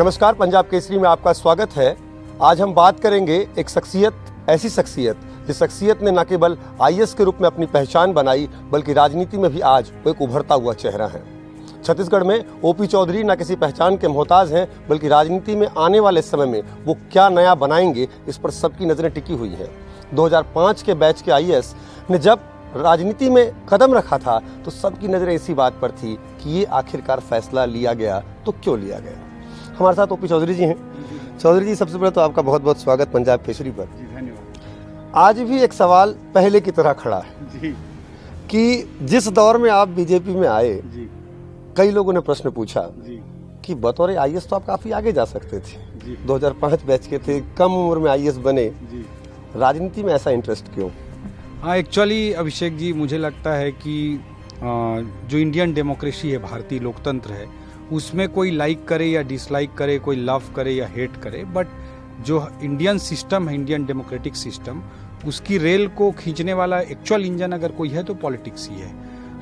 नमस्कार, पंजाब केसरी में आपका स्वागत है। आज हम बात करेंगे एक शख्सियत, ऐसी शख्सियत जिस शख्सियत ने न केवल आईएएस के रूप में अपनी पहचान बनाई बल्कि राजनीति में भी आज वो एक उभरता हुआ चेहरा है। छत्तीसगढ़ में ओपी चौधरी न किसी पहचान के मोहताज हैं बल्कि राजनीति में आने वाले समय में वो क्या नया बनाएंगे इस पर सबकी नजरें टिकी हुई हैं। 2005 के बैच के आईएएस ने जब राजनीति में कदम रखा था तो सबकी नजरें इसी बात पर थी कि ये आखिरकार फैसला लिया गया तो क्यों लिया गया। हमारे साथ ओपी चौधरी जी हैं। चौधरी जी, सबसे पहले तो आपका बहुत बहुत स्वागत पंजाब केसरी पर। धन्यवाद। आज भी एक सवाल पहले की तरह खड़ा है जी। कि जिस दौर में आप बीजेपी में आए जी। कई लोगों ने प्रश्न पूछा जी। कि बतौर आईएएस तो आप काफी आगे जा सकते थे। जी। 2005 बैच के थे, कम उम्र में आईएएस बने, जी। राजनीति में ऐसा इंटरेस्ट क्यों? हाँ, एक्चुअली अभिषेक जी, मुझे लगता है कि जो इंडियन डेमोक्रेसी है, भारतीय लोकतंत्र है, उसमें कोई लाइक करे या डिसलाइक करे, कोई लव करे या हेट करे, बट जो इंडियन सिस्टम है, इंडियन डेमोक्रेटिक सिस्टम, उसकी रेल को खींचने वाला एक्चुअल इंजन अगर कोई है तो पॉलिटिक्स ही है।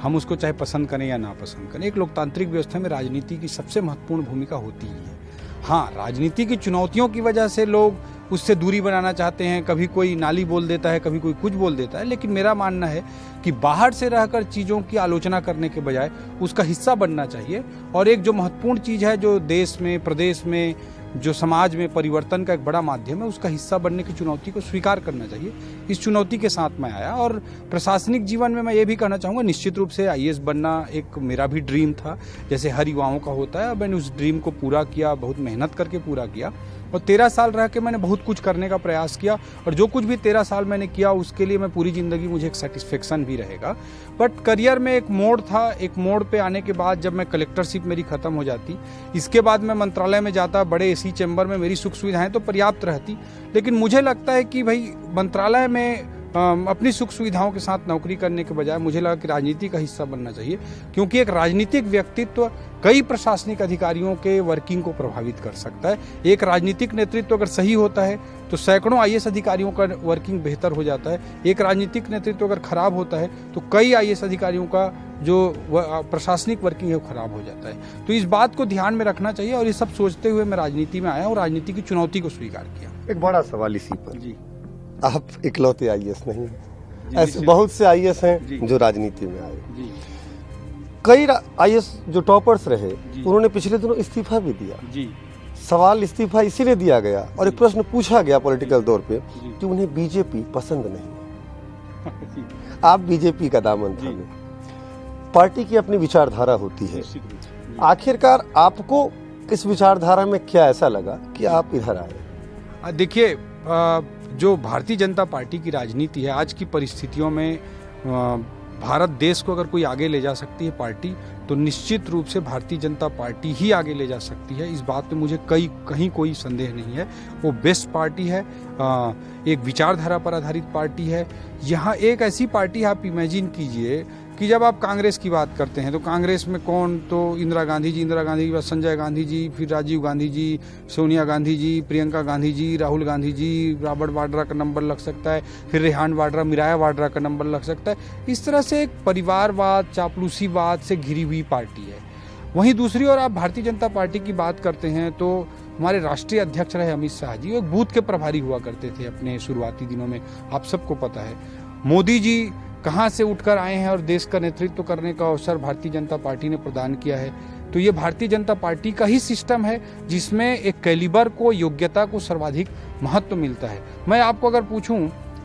हम उसको चाहे पसंद करें या ना पसंद करें। एक लोकतांत्रिक व्यवस्था में राजनीति की सबसे महत्वपूर्ण भूमिका होती ही है। हाँ, राजनीति की चुनौतियों की वजह से लोग उससे दूरी बनाना चाहते हैं, कभी कोई नाली बोल देता है, कभी कोई कुछ बोल देता है, लेकिन मेरा मानना है कि बाहर से रहकर चीज़ों की आलोचना करने के बजाय उसका हिस्सा बनना चाहिए। और एक जो महत्वपूर्ण चीज़ है, जो देश में, प्रदेश में, जो समाज में परिवर्तन का एक बड़ा माध्यम है, उसका हिस्सा बनने की चुनौती को स्वीकार करना चाहिए। इस चुनौती के साथ मैं आया और प्रशासनिक जीवन में मैं ये भी कहना चाहूँगा, निश्चित रूप से आईएएस बनना एक मेरा भी ड्रीम था, जैसे हर युवाओं का होता है। मैंने उस ड्रीम को पूरा किया, बहुत मेहनत करके पूरा किया और 13 साल रह के मैंने बहुत कुछ करने का प्रयास किया और जो कुछ भी 13 साल मैंने किया उसके लिए मैं पूरी ज़िंदगी मुझे एक सेटिस्फेक्शन भी रहेगा। बट करियर में एक मोड़ था, एक मोड़ पे आने के बाद जब मैं कलेक्टरशिप मेरी ख़त्म हो जाती, इसके बाद मैं मंत्रालय में जाता, बड़े एसी चैम्बर में मेरी सुख सुविधाएं तो पर्याप्त रहती, लेकिन मुझे लगता है कि भाई मंत्रालय में अपनी सुख सुविधाओं के साथ नौकरी करने के बजाय मुझे लगा कि राजनीति का हिस्सा बनना चाहिए, क्योंकि एक राजनीतिक व्यक्तित्व कई प्रशासनिक अधिकारियों के वर्किंग को प्रभावित कर सकता है। एक राजनीतिक नेतृत्व अगर सही होता है तो सैकड़ों आईएएस अधिकारियों का वर्किंग बेहतर हो जाता है। एक राजनीतिक नेतृत्व अगर खराब होता है तो कई आईएएस अधिकारियों का जो प्रशासनिक वर्किंग है वो खराब हो जाता है। तो इस बात को ध्यान में रखना चाहिए और ये सब सोचते हुए मैं राजनीति में आया और राजनीति की चुनौती को स्वीकार किया। एक बड़ा सवाल इसी पर जी। आप इकलौते आईएएस नहीं हैं, ऐसे बहुत से आईएएस हैं जो राजनीति में आए। जी। कई आईएएस जो टॉपर्स रहे उन्होंने पिछले दिनों इस्तीफा भी दिया। जी। सवाल इस्तीफा इसीलिए दिया गया और एक प्रश्न पूछा गया पॉलिटिकल तौर पे कि उन्हें बीजेपी पसंद नहीं। आप बीजेपी का दामन थामे, पार्टी की अपनी विचारधारा होती है, आखिरकार आपको इस विचारधारा में क्या ऐसा लगा कि आप इधर आए? देखिए, जो भारतीय जनता पार्टी की राजनीति है आज की परिस्थितियों में, भारत देश को अगर कोई आगे ले जा सकती है पार्टी, तो निश्चित रूप से भारतीय जनता पार्टी ही आगे ले जा सकती है। इस बात में मुझे कहीं कोई संदेह नहीं है। वो बेस्ट पार्टी है, एक विचारधारा पर आधारित पार्टी है। यहाँ एक ऐसी पार्टी आप इमेजिन कीजिए कि जब आप कांग्रेस की बात करते हैं तो कांग्रेस में कौन, तो इंदिरा गांधी जी के बाद संजय गांधी जी, फिर राजीव गांधी जी, सोनिया गांधी जी, प्रियंका गांधी जी, राहुल गांधी जी, रॉबर्ट वाड्रा का नंबर लग सकता है, फिर रेहान वाड्रा, मिराया वाड्रा का नंबर लग सकता है। इस तरह से एक परिवारवाद, चापलूसीवाद से घिरी हुई पार्टी है। वहीं दूसरी ओर आप भारतीय जनता पार्टी की बात करते हैं तो हमारे राष्ट्रीय अध्यक्ष रहे अमित शाह जी, वो एक बूथ के प्रभारी हुआ करते थे अपने शुरुआती दिनों में, आप सबको पता है। मोदी जी कहाँ से उठकर आए हैं और देश का नेतृत्व करने का अवसर भारतीय जनता पार्टी ने प्रदान किया है। तो ये भारतीय जनता पार्टी का ही सिस्टम है जिसमें एक कैलिबर को, योग्यता को सर्वाधिक महत्व मिलता है। मैं आपको अगर पूछूं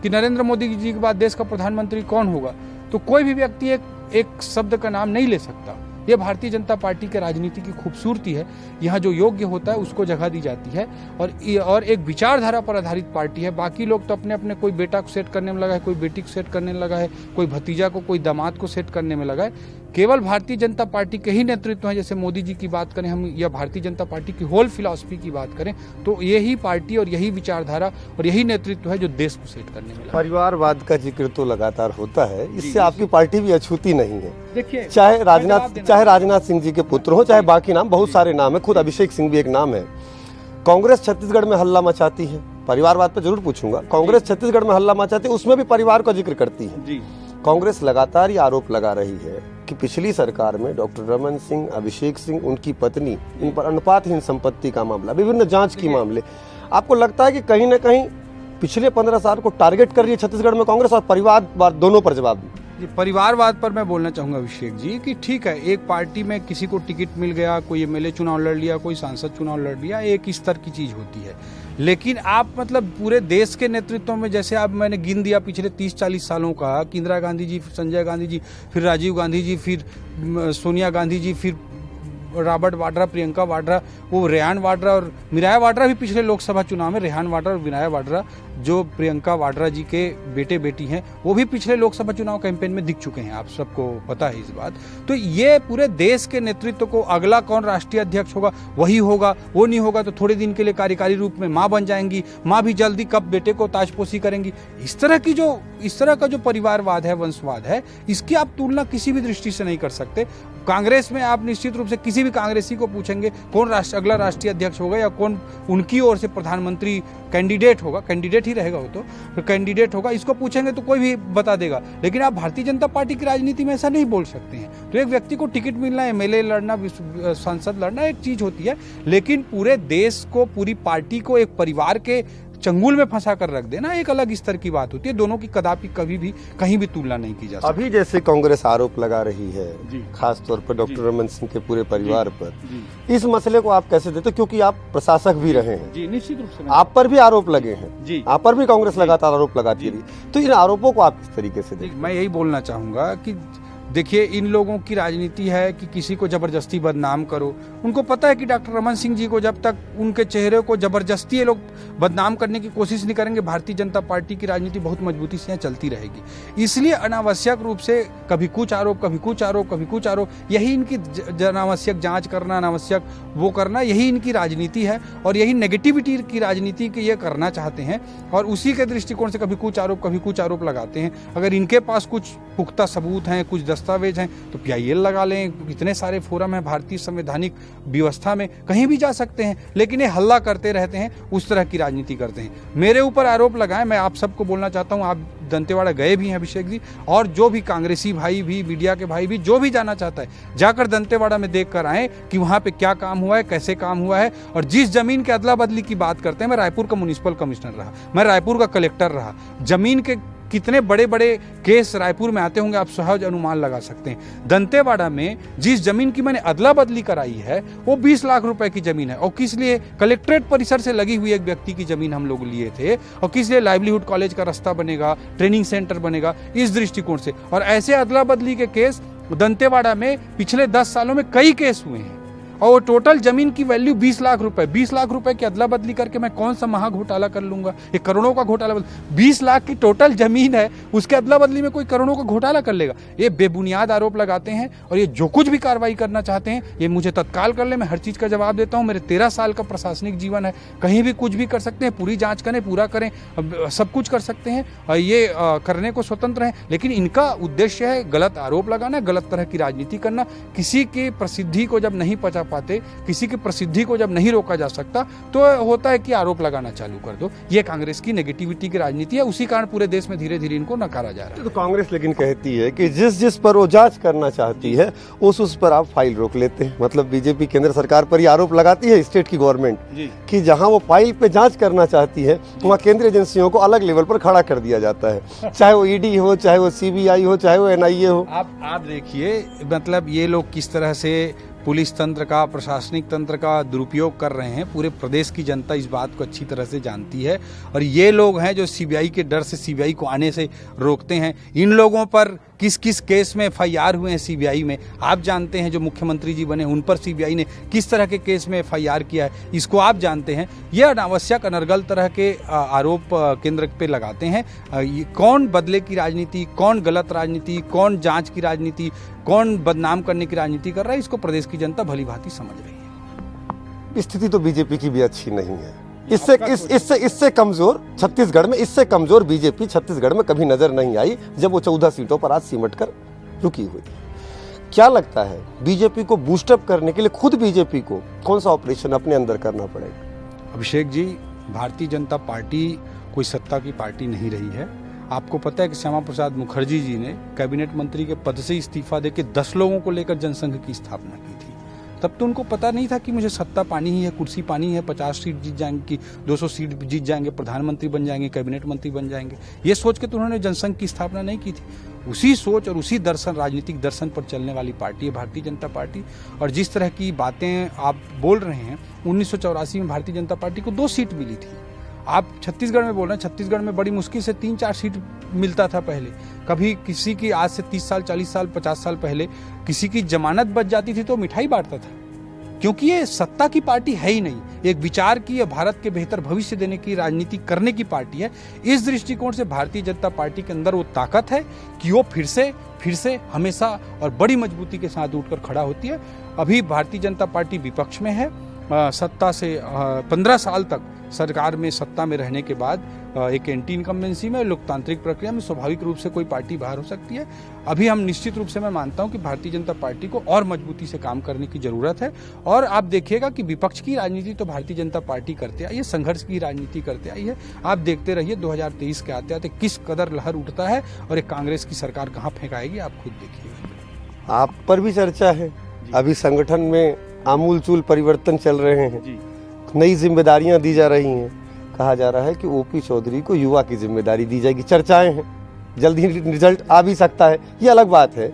कि नरेंद्र मोदी जी के बाद देश का प्रधानमंत्री कौन होगा, तो कोई भी व्यक्ति एक शब्द का नाम नहीं ले सकता। ये भारतीय जनता पार्टी के राजनीति की खूबसूरती है। यहाँ जो योग्य होता है उसको जगह दी जाती है और एक विचारधारा पर आधारित पार्टी है। बाकी लोग तो अपने अपने, कोई बेटा को सेट करने में लगा है, कोई बेटी को सेट करने में लगा है, कोई भतीजा को, कोई दामाद को सेट करने में लगा है। केवल भारतीय जनता पार्टी के ही नेतृत्व है। जैसे मोदी जी की बात करें हम, या भारतीय जनता पार्टी की होल फिलॉसफी की बात करें, तो यही पार्टी और यही विचारधारा और यही नेतृत्व है जो देश को सेट करने में लगा। परिवारवाद का जिक्र तो लगातार होता है, इससे आपकी पार्टी भी अछूती नहीं है। देखिए, चाहे राजनाथ सिंह जी के पुत्र हो, चाहे बाकी नाम, बहुत सारे नाम है, खुद अभिषेक सिंह भी एक नाम है। कांग्रेस छत्तीसगढ़ में हल्ला मचाती है, परिवारवाद पर जरूर पूछूंगा। कांग्रेस छत्तीसगढ़ में हल्ला मचाती है, उसमें भी परिवार का जिक्र करती है। कांग्रेस लगातार ये आरोप लगा रही है कि पिछली सरकार में डॉक्टर रमन सिंह, अभिषेक सिंह, उनकी पत्नी, इन पर अनुपातहीन संपत्ति का मामला, विभिन्न जांच की मामले, आपको लगता है कि कहीं ना कहीं पिछले 15 साल को टारगेट कर रही है छत्तीसगढ़ में कांग्रेस, और परिवारवाद दोनों पर जवाब दी? जी, परिवारवाद पर मैं बोलना चाहूंगा अभिषेक जी कि ठीक है, एक पार्टी में किसी को टिकट मिल गया, कोई एमएलए चुनाव लड़ लिया, कोई सांसद चुनाव लड़ लिया, एक स्तर की चीज होती है। लेकिन आप मतलब पूरे देश के नेतृत्व में, जैसे आप मैंने गिन दिया पिछले 30-40 सालों का, कि इंदिरा गांधी जी, फिर संजय गांधी जी, फिर राजीव गांधी जी, फिर सोनिया गांधी जी, फिर रॉबर्ट वाड्रा, प्रियंका वाड्रा, वो रेहान वाड्रा और मिराया वाड्रा भी पिछले लोकसभा चुनाव में, रेहान वाड्रा और मिराया वाड्रा जो प्रियंका वाड्रा जी के बेटे बेटी हैं, वो भी पिछले लोकसभा चुनाव कैंपेन में दिख चुके हैं, आप सबको पता है इस बात। तो ये पूरे देश के नेतृत्व को, अगला कौन राष्ट्रीय अध्यक्ष होगा वही होगा, वो नहीं होगा तो थोड़े दिन के लिए कार्यकारी रूप में माँ बन जाएंगी, माँ भी जल्दी कब बेटे को ताजपोशी करेंगी। इस तरह का जो परिवारवाद है, वंशवाद है, इसकी आप तुलना किसी भी दृष्टि से नहीं कर सकते। कांग्रेस में आप निश्चित रूप से किसी भी कांग्रेसी को पूछेंगे कौन अगला राष्ट्रीय अध्यक्ष होगा या कौन उनकी ओर से प्रधानमंत्री कैंडिडेट होगा, कैंडिडेट ही रहेगा वो तो कैंडिडेट होगा, इसको पूछेंगे तो कोई भी बता देगा। लेकिन आप भारतीय जनता पार्टी की राजनीति में ऐसा नहीं बोल सकते हैं। तो एक व्यक्ति को टिकट मिलना, एमएलए लड़ना, सांसद लड़ना एक चीज होती है, लेकिन पूरे देश को, पूरी पार्टी को एक परिवार के चंगुल में फंसा कर रख देना एक अलग स्तर की बात होती है। दोनों की कदापि कभी भी कहीं भी तुलना नहीं की जा सकती। अभी जैसे कांग्रेस आरोप लगा रही है खास तौर पर डॉक्टर रमन सिंह के पूरे परिवार पर, इस मसले को आप कैसे देते? क्योंकि आप प्रशासक भी रहे हैं जी, निश्चित रूप से आप पर भी आरोप लगे हैं जी, आप पर भी कांग्रेस लगातार आरोप लगाती रही, तो इन आरोपों को आप किस तरीके से देखते? मैं यही बोलना चाहूंगा कि देखिए, इन लोगों की राजनीति है कि किसी को जबरदस्ती बदनाम करो। उनको पता है कि डॉक्टर रमन सिंह जी को जब तक उनके चेहरे को जबरदस्ती ये लोग बदनाम करने की कोशिश नहीं करेंगे, भारतीय जनता पार्टी की राजनीति बहुत मजबूती से यहाँ चलती रहेगी। इसलिए अनावश्यक रूप से कभी कुछ आरोप, कभी कुछ आरोप, कभी कुछ आरोप, यही इनकी अनावश्यक जांच करना, अनावश्यक वो करना, यही इनकी राजनीति है और यही नेगेटिविटी की राजनीति के ये करना चाहते हैं। और उसी के दृष्टिकोण से कभी कुछ आरोप लगाते हैं। अगर इनके पास कुछ पुख्ता सबूत हैं, कुछ दस्तावेज हैं, तो PIL लगा लें। इतने सारे फोरम हैं भारतीय संवैधानिक व्यवस्था में, कहीं भी जा सकते हैं। लेकिन ये हल्ला करते रहते हैं, उस तरह की राजनीति करते हैं। मेरे ऊपर आरोप लगाएं, मैं आप सबको बोलना चाहता हूं, आप दंतेवाड़ा गए भी हैं अभिषेक जी, और जो भी कांग्रेसी भाई भी, मीडिया के भाई भी, जो भी जाना चाहता है, जाकर दंतेवाड़ा में देख कर आए कि वहां पे क्या काम हुआ है, कैसे काम हुआ है। और जिस जमीन के अदला बदली की बात करते हैं, मैं रायपुर का म्युनिसिपल कमिश्नर रहा, मैं रायपुर का कलेक्टर रहा। जमीन के कितने बड़े बड़े केस रायपुर में आते होंगे, आप सहज अनुमान लगा सकते हैं। दंतेवाड़ा में जिस जमीन की मैंने अदला बदली कराई है, वो 20 लाख रुपए की जमीन है। और किस लिए? कलेक्ट्रेट परिसर से लगी हुई एक व्यक्ति की जमीन हम लोग लिए थे। और किस लिए? लाइवलीहुड कॉलेज का रास्ता बनेगा, ट्रेनिंग सेंटर बनेगा, इस दृष्टिकोण से। और ऐसे अदला बदली के केस दंतेवाड़ा में पिछले 10 सालों में कई केस हुए हैं। और टोटल जमीन की वैल्यू 20 लाख रुपए, 20 लाख रुपए की अदला बदली करके मैं कौन सा महा घोटाला कर लूंगा? ये करोड़ों का घोटाला। 20 लाख की टोटल जमीन है, उसके अदला बदली में कोई करोड़ों का घोटाला कर लेगा? ये बेबुनियाद आरोप लगाते हैं। और ये जो कुछ भी कार्रवाई करना चाहते हैं, ये मुझे तत्काल कर ले, मैं हर चीज का जवाब देता हूं। मेरे 13 साल का प्रशासनिक जीवन है, कहीं भी कुछ भी कर सकते हैं, पूरी जांच करें, पूरा करें, सब कुछ कर सकते हैं, ये करने को स्वतंत्र है। लेकिन इनका उद्देश्य है गलत आरोप लगाना, गलत तरह की राजनीति करना। किसी की प्रसिद्धि को जब नहीं पचा पाते, किसी की प्रसिद्धि को जब नहीं रोका जा सकता, तो होता है कि आरोप लगाना चालू कर दो। ये कांग्रेस की नेगेटिविटी की राजनीति है। उसी कारण पूरे देश में धीरे धीरे इनको नकारा जा रहा है। तो कांग्रेस लेकिन कहती है कि जिस पर वो जांच करना चाहती है, उस पर आप फाइल रोक लेते हैं। मतलब बीजेपी केंद्र सरकार पर ये आरोप लगाती है, स्टेट की गवर्नमेंट, कि जहां वो फाइल पे जांच करना चाहती है, वहां केंद्रीय एजेंसियों को अलग लेवल पर खड़ा कर दिया जाता है, चाहे वो ED हो, चाहे वो CBI हो, चाहे वो NIA हो। आप देखिए, मतलब ये लोग किस तरह से पुलिस तंत्र का, प्रशासनिक तंत्र का दुरुपयोग कर रहे हैं। पूरे प्रदेश की जनता इस बात को अच्छी तरह से जानती है। और ये लोग हैं जो CBI के डर से CBI को आने से रोकते हैं। इन लोगों पर किस किस केस में FIR हुए हैं CBI में, आप जानते हैं। जो मुख्यमंत्री जी बने, उन पर CBI ने किस तरह के केस में FIR किया है, इसको आप जानते हैं। यह अनावश्यक, अनर्गल तरह के आरोप केंद्र पे लगाते हैं। कौन बदले की राजनीति, कौन गलत राजनीति, कौन जांच की राजनीति, कौन बदनाम करने की राजनीति कर रहा है, इसको प्रदेश की जनता भली भांति समझ रही है। स्थिति तो बीजेपी की भी अच्छी नहीं है। इससे कमजोर छत्तीसगढ़ में, इससे कमजोर बीजेपी छत्तीसगढ़ में कभी नजर नहीं आई, जब वो 14 सीटों पर आज सिमट कर रुकी हुई। क्या लगता है बीजेपी को बूस्टअप करने के लिए खुद बीजेपी को कौन सा ऑपरेशन अपने अंदर करना पड़ेगा? अभिषेक जी, भारतीय जनता पार्टी कोई सत्ता की पार्टी नहीं रही है। आपको पता है कि श्यामा प्रसाद मुखर्जी जी ने कैबिनेट मंत्री के पद से इस्तीफा देके 10 लोगों को लेकर जनसंघ की स्थापना की थी। तब तो उनको पता नहीं था कि मुझे सत्ता पानी ही है, कुर्सी पानी है, 50 सीट जीत जाएंगे, 200 सीट जीत जाएंगे, प्रधानमंत्री बन जाएंगे, कैबिनेट मंत्री बन जाएंगे। ये सोच के तो उन्होंने जनसंघ की स्थापना नहीं की थी। उसी सोच और उसी दर्शन, राजनीतिक दर्शन पर चलने वाली पार्टी है भारतीय जनता पार्टी। और जिस तरह की बातें आप बोल रहे हैं, 1984 में भारतीय जनता पार्टी को 2 सीट मिली थी। आप छत्तीसगढ़ में बोल रहे हैं, छत्तीसगढ़ में बड़ी मुश्किल से 3-4 सीट मिलता था पहले। कभी किसी की, आज से 30 साल, 40 साल, 50 साल पहले किसी की जमानत बच जाती थी तो मिठाई बांटता था, क्योंकि ये सत्ता की पार्टी है ही नहीं, एक विचार की या भारत के बेहतर भविष्य देने की राजनीति करने की पार्टी है। इस दृष्टिकोण से भारतीय जनता पार्टी के अंदर वो ताकत है कि वो फिर से हमेशा और बड़ी मजबूती के साथ उठकर खड़ा होती है। अभी भारतीय जनता पार्टी विपक्ष में है, सत्ता से 15 साल तक सरकार में सत्ता में रहने के बाद एक एंटी इनकम्बेंसी में, लोकतांत्रिक प्रक्रिया में स्वाभाविक रूप से कोई पार्टी बाहर हो सकती है। अभी हम निश्चित रूप से, मैं मानता हूं कि भारतीय जनता पार्टी को और मजबूती से काम करने की जरूरत है। और आप देखिएगा कि विपक्ष की राजनीति तो भारतीय जनता पार्टी करते आई है, संघर्ष की राजनीति करते आई है। आप देखते रहिए 2023 के आते आते किस कदर लहर उठता है और एक कांग्रेस की सरकार कहाँ फेंकाएगी, आप खुद देखिएगा। आप पर भी चर्चा है, अभी संगठन में आमूलचूल परिवर्तन चल रहे हैं, नई जिम्मेदारियां दी जा रही हैं। कहा जा रहा है कि ओपी चौधरी को युवा की जिम्मेदारी दी जाएगी, चर्चाएं हैं, जल्द ही रिजल्ट आ भी सकता है, ये अलग बात है।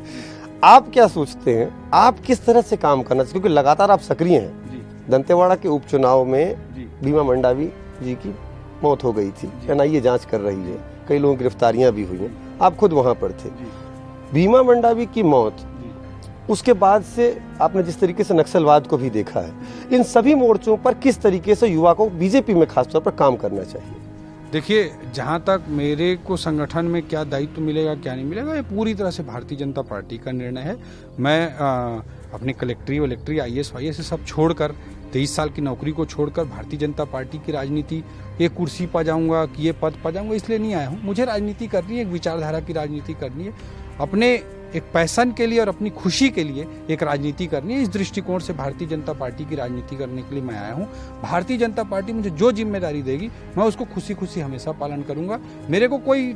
आप क्या सोचते हैं, आप किस तरह से काम करना चाहिए, क्योंकि लगातार आप सक्रिय हैं। दंतेवाड़ा के उपचुनाव में भीमा मंडावी जी की मौत हो गई थी, एनआईए जांच कर रही है, कई लोगों की गिरफ्तारियां भी हुई हैं, आप खुद वहां पर थे। भीमा मंडावी की मौत, उसके बाद से आपने जिस तरीके से नक्सलवाद को भी देखा है, इन सभी मोर्चों पर किस तरीके से युवा को बीजेपी में खासतौर पर काम करना चाहिए? देखिए, जहाँ तक मेरे को संगठन में क्या दायित्व मिलेगा, क्या नहीं मिलेगा, ये पूरी तरह से भारतीय जनता पार्टी का निर्णय है। मैं अपने कलेक्ट्री वलेक्ट्री, IAS वाईएएस सब छोड़कर, 23 साल की नौकरी को छोड़कर भारतीय जनता पार्टी की राजनीति, ये कुर्सी पा जाऊंगा कि ये पद पा जाऊंगा, इसलिए नहीं आया हूँ। मुझे राजनीति करनी है, एक विचारधारा की राजनीति करनी है, अपने एक पैशन के लिए और अपनी खुशी के लिए एक राजनीति करनी है। इस दृष्टिकोण से भारतीय जनता पार्टी की राजनीति करने के लिए मैं आया हूँ। भारतीय जनता पार्टी मुझे जो जिम्मेदारी देगी, मैं उसको खुशी खुशी हमेशा पालन करूंगा। मेरे को कोई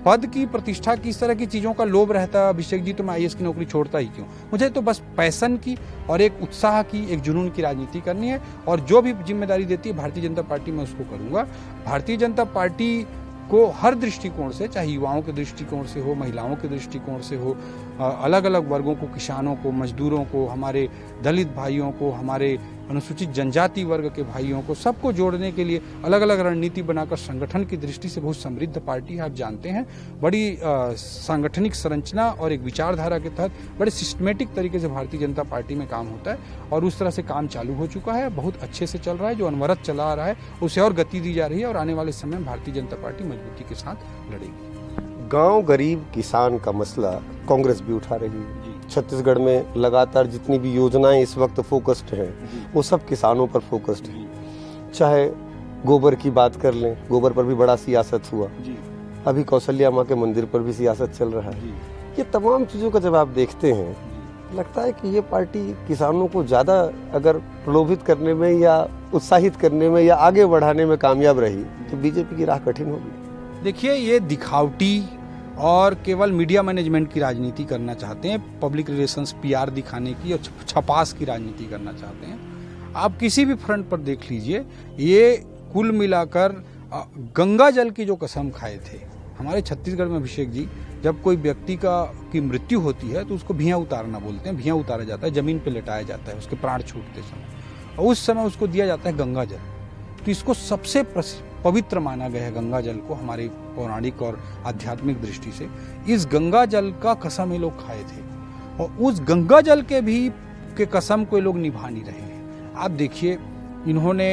पद की, प्रतिष्ठा की, इस तरह की चीज़ों का लोभ रहता है अभिषेक जी, तो मैं IAS की नौकरी छोड़ता ही क्यों। मुझे तो बस पैशन की और एक उत्साह की, एक जुनून की राजनीति करनी है, और जो भी जिम्मेदारी देती है भारतीय जनता पार्टी में उसको करूँगा। भारतीय जनता पार्टी को हर दृष्टिकोण से, चाहे युवाओं के दृष्टिकोण से हो, महिलाओं के दृष्टिकोण से हो, अलग अलग वर्गों को, किसानों को, मजदूरों को, हमारे दलित भाइयों को, हमारे अनुसूचित जनजाति वर्ग के भाइयों को, सबको जोड़ने के लिए अलग अलग रणनीति बनाकर संगठन की दृष्टि से बहुत समृद्ध पार्टी है। आप जानते हैं, बड़ी सांगठनिक संरचना और एक विचारधारा के तहत बड़े सिस्टमेटिक तरीके से भारतीय जनता पार्टी में काम होता है, और उस तरह से काम चालू हो चुका है, बहुत अच्छे से चल रहा है। जो अनवरत चला आ रहा है उसे और गति दी जा रही है, और आने वाले समय में भारतीय जनता पार्टी मजबूती के साथ लड़ेगी। गांव गरीब किसान का मसला कांग्रेस भी उठा रही है। छत्तीसगढ़ में लगातार जितनी भी योजनाएं इस वक्त फोकस्ड हैं, वो सब किसानों पर फोकस्ड है। चाहे गोबर की बात कर लें, गोबर पर भी बड़ा सियासत हुआ, अभी कौशल्या माँ के मंदिर पर भी सियासत चल रहा है। ये तमाम चीज़ों का जब आप देखते हैं, लगता है कि ये पार्टी किसानों को ज़्यादा अगर प्रलोभित करने में या उत्साहित करने में या आगे बढ़ाने में कामयाब रही तो बीजेपी की राह कठिन होगी। देखिए, ये दिखावटी और केवल मीडिया मैनेजमेंट की राजनीति करना चाहते हैं, पब्लिक रिलेशंस, PR दिखाने की और छपास की राजनीति करना चाहते हैं। आप किसी भी फ्रंट पर देख लीजिए, ये कुल मिलाकर गंगा जल की जो कसम खाए थे हमारे छत्तीसगढ़ में अभिषेक जी, जब कोई व्यक्ति की मृत्यु होती है तो उसको भियाँ उतारना बोलते हैं, भियाँ उतारा जाता है, जमीन पे लेटाया जाता है उसके प्राण छूटते समय, और उस समय उसको दिया जाता है गंगा जल। तो इसको सबसे पवित्र माना गया है, गंगा जल को, हमारी पौराणिक और आध्यात्मिक दृष्टि से। इस गंगा जल का कसम ये लोग खाए थे, और उस गंगा जल के कसम को ये लोग निभा नहीं रहे हैं। आप देखिए, इन्होंने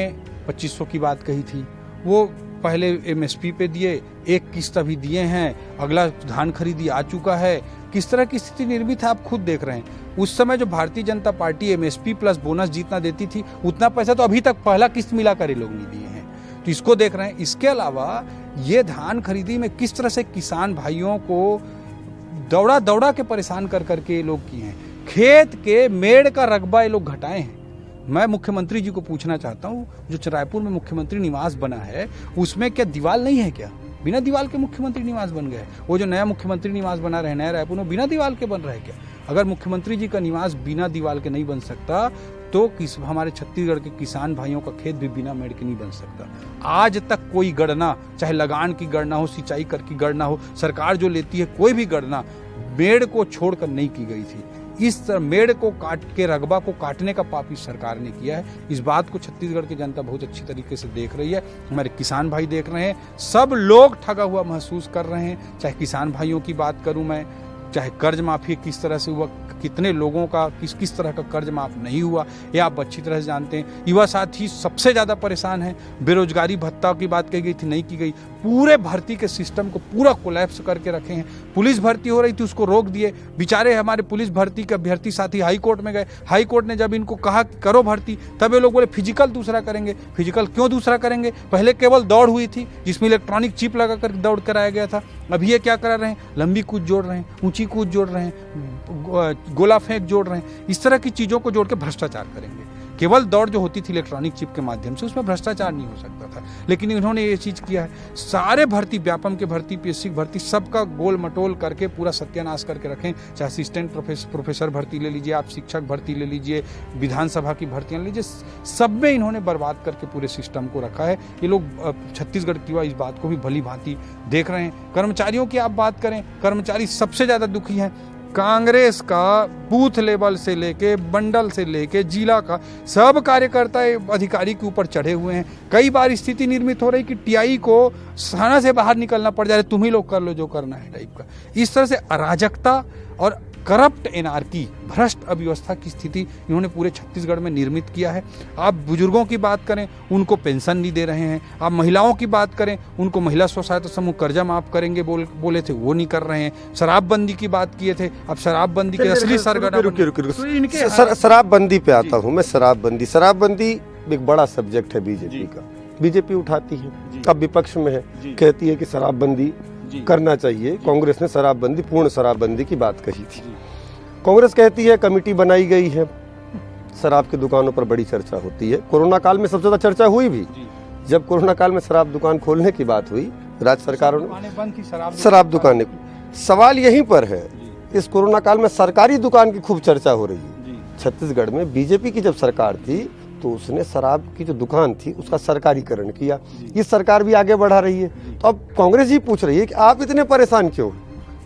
2500 की बात कही थी, वो पहले MSP पे दिए, एक किस्त अभी दिए हैं, अगला धान खरीदी आ चुका है। किस तरह की स्थिति निर्मित है आप खुद देख रहे हैं। उस समय जो Bharatiya Janata party MSP plus bonus जितना देती थी, उतना पैसा तो अभी तक पहला किस्त मिलाकर ये लोग नहीं दिए हैं, तो इसको देख रहे हैं। इसके अलावा ये धान खरीदी में किस तरह से किसान भाइयों को दौड़ा दौड़ा के परेशान कर करके ये लोग किए हैं। खेत के मेड़ का रकबा ये लोग घटाए हैं। मैं मुख्यमंत्री जी को पूछना चाहता हूँ, जो रायपुर में मुख्यमंत्री निवास बना है, उसमें क्या दीवार नहीं है क्या? बिना दीवार के मुख्यमंत्री निवास बन गया है। वो जो नया मुख्यमंत्री निवास बना रहे हैं नया रायपुर में, बिना दीवार के बन रहा है क्या? अगर मुख्यमंत्री जी का निवास बिना दीवार के नहीं बन सकता तो हमारे छत्तीसगढ़ के किसान भाइयों का खेत भी बिना मेड़ के नहीं बन सकता। आज तक कोई गणना, चाहे लगान की गणना हो, सिंचाई कर की गणना हो, सरकार जो लेती है कोई भी गणना मेड़ को छोड़कर नहीं की गई थी। इस तरह मेड़ को काट के, रकबा को काटने का पाप इस सरकार ने किया है। इस बात को छत्तीसगढ़ की जनता बहुत अच्छी तरीके से देख रही है, हमारे किसान भाई देख रहे हैं, सब लोग ठगा हुआ महसूस कर रहे हैं। चाहे किसान भाइयों की बात करूं मैं, चाहे कर्ज माफी किस तरह से हुआ, कितने लोगों का किस तरह का कर्ज माफ नहीं हुआ, ये आप अच्छी तरह से जानते हैं। युवा साथी सबसे ज़्यादा परेशान हैं। बेरोजगारी भत्ता की बात कही गई थी, नहीं की गई। पूरे भर्ती के सिस्टम को पूरा कोलैप्स करके रखे हैं। पुलिस भर्ती हो रही थी, उसको रोक दिए। बेचारे हमारे पुलिस भर्ती के अभ्यर्थी साथी हाई कोर्ट में गए। हाई कोर्ट ने जब इनको कहा कि करो भर्ती, तब ये लोग बोले फिजिकल दूसरा करेंगे। फिजिकल क्यों दूसरा करेंगे? पहले केवल दौड़ हुई थी जिसमें इलेक्ट्रॉनिक चिप लगा कर दौड़ कराया गया था। अभी ये क्या करा रहे हैं? लंबी कूद जोड़ रहे हैं, ऊंची कूद जोड़ रहे हैं, गोला फेंक जोड़ रहे हैं। इस तरह की चीज़ों को जोड़ के भ्रष्टाचार करेंगे। केवल दौड़ जो होती थी इलेक्ट्रॉनिक चिप के माध्यम से, उसमें भ्रष्टाचार नहीं हो सकता था, लेकिन इन्होंने ये चीज़ किया है। सारे भर्ती, व्यापम के भर्ती, पीएससी भर्ती, सबका गोल मटोल करके पूरा सत्यानाश करके रखें। चाहे असिस्टेंट प्रोफेसर भर्ती ले लीजिए, आप शिक्षक भर्ती ले लीजिए, विधानसभा की भर्तियाँ ले लीजिए, सब में इन्होंने बर्बाद करके पूरे सिस्टम को रखा है। ये लोग छत्तीसगढ़ की इस बात को भी भली भांति देख रहे हैं। कर्मचारियों की आप बात करें, कर्मचारी सबसे ज़्यादा दुखी हैं। कांग्रेस का बूथ लेवल से लेके, मंडल से लेके, जिला का सब कार्यकर्ता अधिकारी के ऊपर चढ़े हुए हैं। कई बार स्थिति निर्मित हो रही कि टीआई को थाना से बाहर निकलना पड़ जा रहा है, तुम ही लोग कर लो जो करना है टाइप का। इस तरह से अराजकता और करप्ट एनार्की, भ्रष्ट अव्यवस्था की स्थिति इन्होंने पूरे छत्तीसगढ़ में निर्मित किया है। आप बुजुर्गों की बात करें, उनको पेंशन नहीं दे रहे हैं। आप महिलाओं की बात करें, उनको महिला स्व सहायता समूह कर्जा माफ करेंगे बोले थे, वो नहीं कर रहे हैं। शराबबंदी की बात किए थे, अब शराबबंदी के असली सरगना। शराबबंदी पे आता हूँ मैं। शराबबंदी एक बड़ा सब्जेक्ट है बीजेपी का। बीजेपी उठाती है, अब विपक्ष में है, कहती है कि शराबबंदी करना चाहिए। कांग्रेस ने शराबबंदी, पूर्ण शराबबंदी की बात कही थी। कांग्रेस कहती है कमेटी बनाई गई है, शराब की दुकानों पर बड़ी चर्चा होती है। कोरोना काल में सबसे ज्यादा चर्चा हुई भी, जब कोरोना काल में शराब दुकान खोलने की बात हुई, राज्य सरकारों ने शराब दुकानें। सवाल यहीं पर है, इस कोरोना काल में सरकारी दुकान की खूब चर्चा हो रही है। छत्तीसगढ़ में बीजेपी की जब सरकार थी तो उसने शराब की जो दुकान थी उसका सरकारीकरण किया। ये सरकार भी आगे बढ़ा रही है, तो अब कांग्रेस ही पूछ रही है कि आप इतने परेशान क्यों?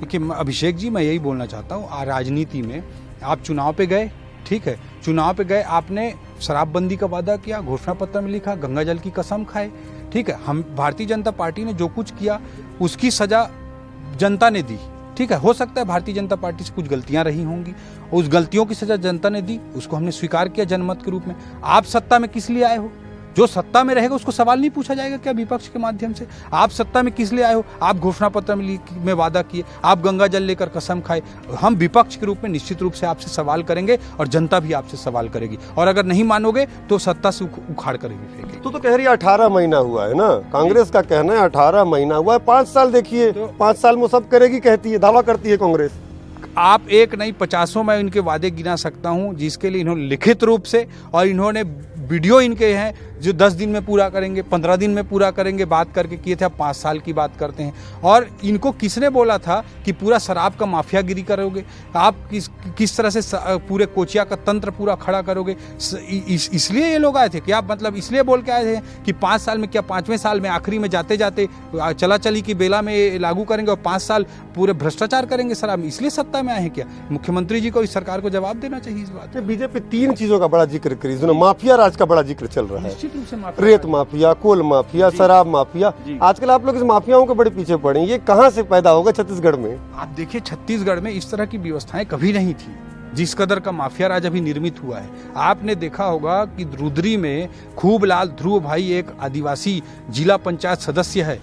देखिए अभिषेक जी, मैं यही बोलना चाहता हूँ, राजनीति में आप चुनाव पे गए, ठीक है, चुनाव पे गए, आपने शराबबंदी का वादा किया, घोषणा पत्र में लिखा, गंगा जल की कसम खाए, ठीक है। हम भारतीय जनता पार्टी ने जो कुछ किया उसकी सजा जनता ने दी, ठीक है। हो सकता है भारतीय जनता पार्टी से कुछ गलतियां रही होंगी, उस गलतियों की सजा जनता ने दी, उसको हमने स्वीकार किया जनमत के रूप में। आप सत्ता में किस लिए आए हो? जो सत्ता में रहेगा उसको सवाल नहीं पूछा जाएगा क्या विपक्ष के माध्यम से? आप सत्ता में किस लिए आए हो? आप घोषणा पत्र में वादा किए, आप गंगा जल लेकर कसम खाए। हम विपक्ष के रूप में निश्चित रूप से आपसे सवाल करेंगे और जनता भी आपसे सवाल करेगी, और अगर नहीं मानोगे तो सत्ता से उखाड़ कर ही फेंकेगी। तो कह रही है 18 महीना हुआ है ना, कांग्रेस का कहना है 18 महीना हुआ है। 5 साल देखिए, 5 साल में सब करेगी कहती है, दावा करती है कांग्रेस। आप एक नहीं 50 में इनके वादे गिना सकता हूं, जिसके लिए इन्होंने लिखित रूप से, और इन्होंने वीडियो इनके हैं जो 10 दिन में पूरा करेंगे, 15 दिन में पूरा करेंगे, बात करके किए थे। अब 5 साल की बात करते हैं। और इनको किसने बोला था कि पूरा शराब का माफियागिरी करोगे? आप किस तरह से पूरे कोचिया का तंत्र पूरा खड़ा करोगे? इसलिए ये लोग आए थे कि आप, मतलब इसलिए बोल के आए थे कि 5 साल में क्या, 5वें साल में आखिरी में जाते जाते चला चली की बेला में लागू करेंगे और 5 साल पूरे भ्रष्टाचार करेंगे शराब में, इसलिए सत्ता में आए हैं क्या? मुख्यमंत्री जी को इस सरकार को जवाब देना चाहिए इस बात। बीजेपी 3 चीजों का बड़ा जिक्र करी, माफिया राज का बड़ा जिक्र चल रहा है। रेत माफिया, कोल माफिया, शराब माफिया। आजकल आप लोग इस माफियाओं के बड़े पीछे पड़े, ये कहां से पैदा होगा छत्तीसगढ़ में? आप देखिए, छत्तीसगढ़ में इस तरह की व्यवस्थाएं कभी नहीं थी जिस कदर का माफिया राज अभी निर्मित हुआ है। आपने देखा होगा कि रुद्री में खूबलाल ध्रुव भाई एक आदिवासी जिला पंचायत सदस्य है,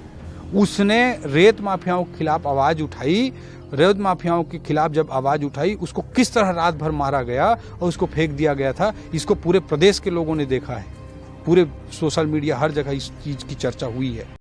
उसने रेत माफियाओं के खिलाफ आवाज उठाई। रेत माफियाओं के खिलाफ जब आवाज उठाई, उसको किस तरह रात भर मारा गया और उसको फेंक दिया गया था, इसको पूरे प्रदेश के लोगों ने देखा है। पूरे सोशल मीडिया हर जगह इस चीज की चर्चा हुई है।